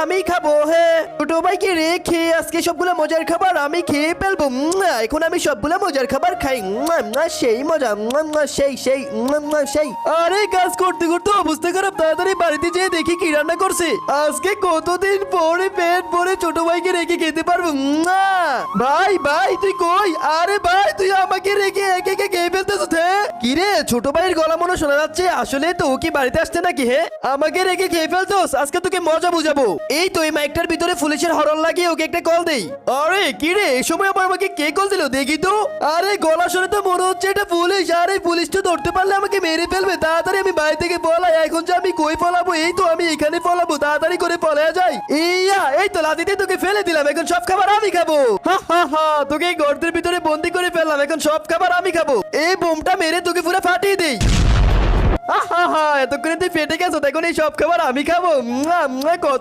আমিই খাবো। হ্যাঁ, ছোট ভাইকে রেখে আজকে সবগুলো মজার খাবার আমি খেয়ে ফেলবো। এখন আমি সবগুলো মজার খাবার খাই। সেই মজা, সেই সেই সেই। আরে কাজ করতে করতে অবস্থা খারাপ, তাড়াতাড়ি বাড়িতে যেয়ে দেখি কি রান্না করছে। আজকে কতদিন পরে পেট ভরে ছোট ভাইকে রেখে খেতে পারবো। ভাই ভাই তুই কই? আরে ভাই তুই আমাকে রেখে একে একে খেয়ে ফেলতেছ। হ্যাঁ কি রে, ছোট ভাইয়ের গলা মনে শোনা যাচ্ছে। আসলে তো ও কি বাড়িতে আসছে নাকি? হ্যাঁ, আমাকে রেখে খেয়ে ফেলতোস। আজকে তোকে মজা বুঝাবো। এই তো এই মাইকটার ভিতরে পুলিশের হরন লাগিয়ে ওকে একটা কল দেই। আরে কি রে, এই সময় আবার আমাকে কে কল দিল দেখি তো। আরে গলা শুনে তো মনে হচ্ছে এটা পুলিশ। আরে পুলিশ তো ধরতে পারলে আমাকে মেরে ফেলবে। তাড়াতাড়ি আমি বাড়ি থেকে পলাই। এখন যে আমি কই পলাবো? এই তো আমি এখানে পলাবো। তাড়াতাড়ি করে পলায়া যাই। এই তো লাদিতে তোকে ফেলে দিলাম। এখন সব খাবার আমি খাবো। তোকে এই গর্তের ভিতরে বন্দি করে ফেললাম। এখন সব খাবার আমি খাবো। এই বোমটা মেরে তোকে পুরো ফাটিয়ে দেই। এতক্ষণে তুই ফেটে গেছো। এখন এই সব খাবার আমি খাবো। কত